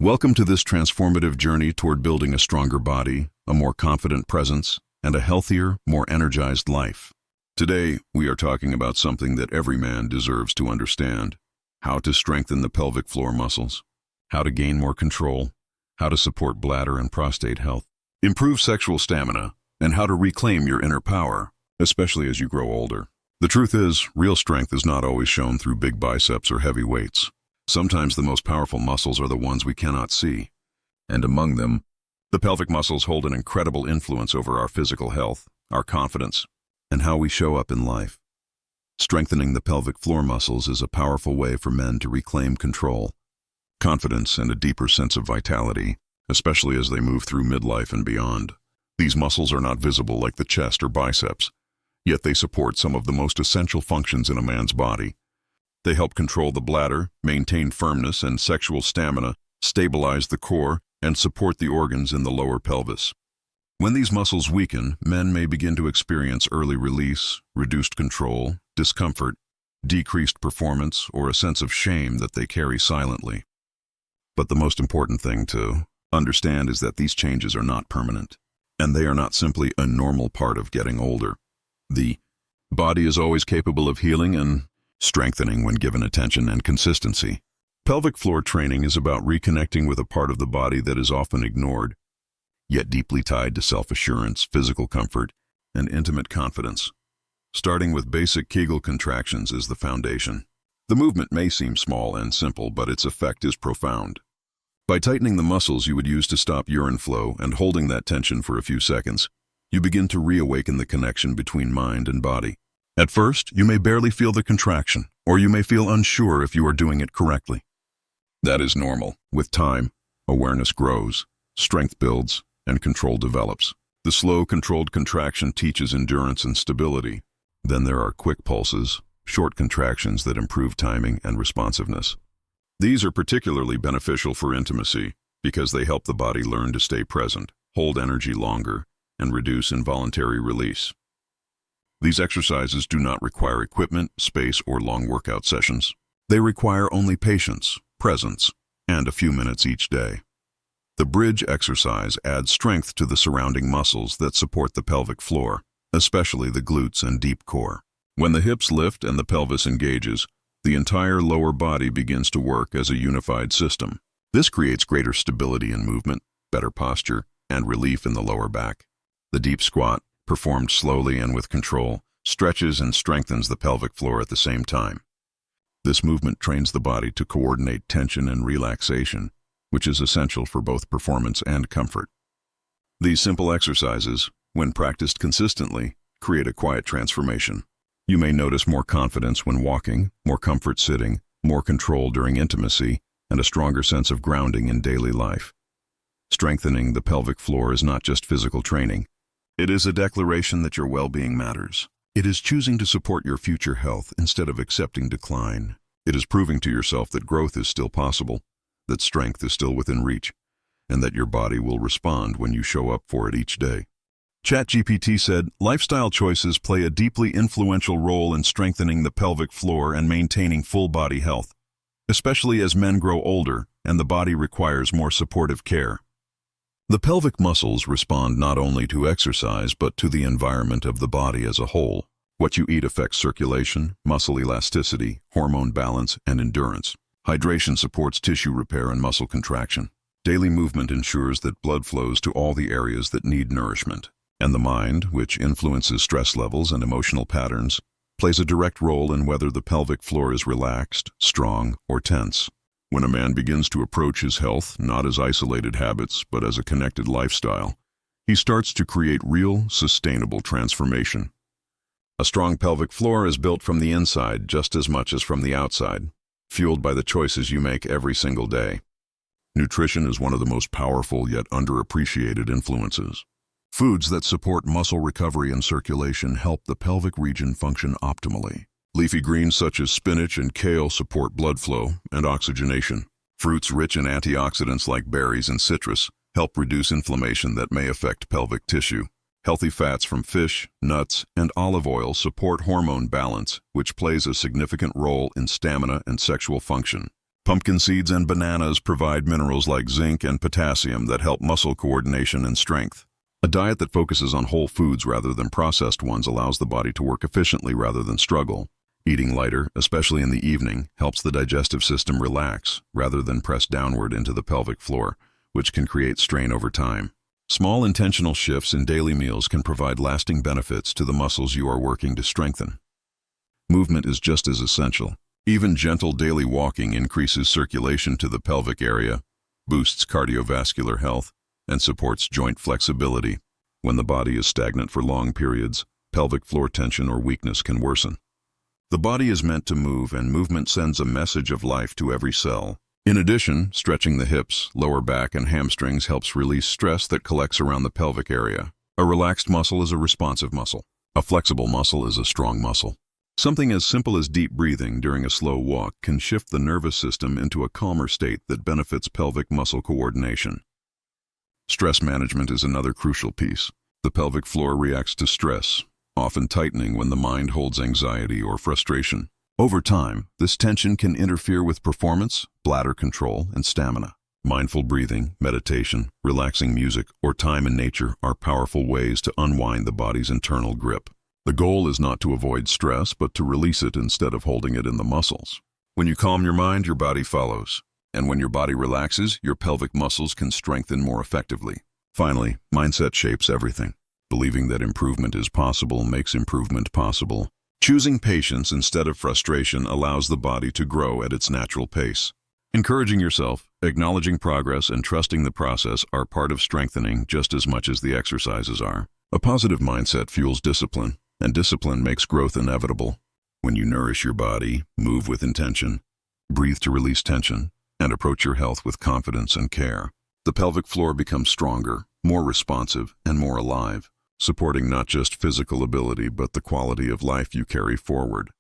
Welcome to this transformative journey toward building a stronger body, a more confident presence, and a healthier, more energized life. Today, we are talking about something that every man deserves to understand: how to strengthen the pelvic floor muscles, how to gain more control, how to support bladder and prostate health, improve sexual stamina, and how to reclaim your inner power, especially as you grow older. The truth is, real strength is not always shown through big biceps or heavy weights. Sometimes the most powerful muscles are the ones we cannot see. And among them, the pelvic muscles hold an incredible influence over our physical health, our confidence, and how we show up in life. Strengthening the pelvic floor muscles is a powerful way for men to reclaim control, confidence, and a deeper sense of vitality, especially as they move through midlife and beyond. These muscles are not visible like the chest or biceps, yet they support some of the most essential functions in a man's body. They help control the bladder, maintain firmness and sexual stamina, stabilize the core, and support the organs in the lower pelvis. When these muscles weaken, men may begin to experience early release, reduced control, discomfort, decreased performance, or a sense of shame that they carry silently. But the most important thing to understand is that these changes are not permanent, and they are not simply a normal part of getting older. The body is always capable of healing and strengthening when given attention and consistency. Pelvic floor training is about reconnecting with a part of the body that is often ignored, yet deeply tied to self-assurance, physical comfort, and intimate confidence. Starting with basic Kegel contractions is the foundation. The movement may seem small and simple, but its effect is profound. By tightening the muscles you would use to stop urine flow and holding that tension for a few seconds, you begin to reawaken the connection between mind and body. At first, you may barely feel the contraction, or you may feel unsure if you are doing it correctly. That is normal. With time, awareness grows, strength builds, and control develops. The slow, controlled contraction teaches endurance and stability. Then there are quick pulses, short contractions that improve timing and responsiveness. These are particularly beneficial for intimacy because they help the body learn to stay present, hold energy longer, and reduce involuntary release. These exercises do not require equipment, space, or long workout sessions. They require only patience, presence, and a few minutes each day. The bridge exercise adds strength to the surrounding muscles that support the pelvic floor, especially the glutes and deep core. When the hips lift and the pelvis engages, the entire lower body begins to work as a unified system. This creates greater stability in movement, better posture, and relief in the lower back. The deep squat, performed slowly and with control, stretches and strengthens the pelvic floor at the same time. This movement trains the body to coordinate tension and relaxation, which is essential for both performance and comfort. These simple exercises, when practiced consistently, create a quiet transformation. You may notice more confidence when walking, more comfort sitting, more control during intimacy, and a stronger sense of grounding in daily life. Strengthening the pelvic floor is not just physical training. It is a declaration that your well-being matters. It is choosing to support your future health instead of accepting decline. It is proving to yourself that growth is still possible, that strength is still within reach, and that your body will respond when you show up for it each day. ChatGPT said, lifestyle choices play a deeply influential role in strengthening the pelvic floor and maintaining full body health, especially as men grow older and the body requires more supportive care. The pelvic muscles respond not only to exercise but to the environment of the body as a whole. What you eat affects circulation, muscle elasticity, hormone balance, and endurance. Hydration supports tissue repair and muscle contraction. Daily movement ensures that blood flows to all the areas that need nourishment. And the mind, which influences stress levels and emotional patterns, plays a direct role in whether the pelvic floor is relaxed, strong, or tense. When a man begins to approach his health not as isolated habits but as a connected lifestyle, he starts to create real, sustainable transformation. A strong pelvic floor is built from the inside just as much as from the outside, fueled by the choices you make every single day. Nutrition is one of the most powerful yet underappreciated influences. Foods that support muscle recovery and circulation help the pelvic region function optimally. Leafy greens such as spinach and kale support blood flow and oxygenation. Fruits rich in antioxidants like berries and citrus help reduce inflammation that may affect pelvic tissue. Healthy fats from fish, nuts, and olive oil support hormone balance, which plays a significant role in stamina and sexual function. Pumpkin seeds and bananas provide minerals like zinc and potassium that help muscle coordination and strength. A diet that focuses on whole foods rather than processed ones allows the body to work efficiently rather than struggle. Eating lighter, especially in the evening, helps the digestive system relax rather than press downward into the pelvic floor, which can create strain over time. Small intentional shifts in daily meals can provide lasting benefits to the muscles you are working to strengthen. Movement is just as essential. Even gentle daily walking increases circulation to the pelvic area, boosts cardiovascular health, and supports joint flexibility. When the body is stagnant for long periods, pelvic floor tension or weakness can worsen. The body is meant to move, and movement sends a message of life to every cell. In addition, stretching the hips, lower back, and hamstrings helps release stress that collects around the pelvic area. A relaxed muscle is a responsive muscle. A flexible muscle is a strong muscle. Something as simple as deep breathing during a slow walk can shift the nervous system into a calmer state that benefits pelvic muscle coordination. Stress management is another crucial piece. The pelvic floor reacts to stress, often tightening when the mind holds anxiety or frustration. Over time, this tension can interfere with performance, bladder control, and stamina. Mindful breathing, meditation, relaxing music, or time in nature are powerful ways to unwind the body's internal grip. The goal is not to avoid stress, but to release it instead of holding it in the muscles. When you calm your mind, your body follows. And when your body relaxes, your pelvic muscles can strengthen more effectively. Finally, mindset shapes everything. Believing that improvement is possible makes improvement possible. Choosing patience instead of frustration allows the body to grow at its natural pace. Encouraging yourself, acknowledging progress, and trusting the process are part of strengthening just as much as the exercises are. A positive mindset fuels discipline, and discipline makes growth inevitable. When you nourish your body, move with intention, breathe to release tension, and approach your health with confidence and care, the pelvic floor becomes stronger, more responsive, and more alive, supporting not just physical ability but the quality of life you carry forward.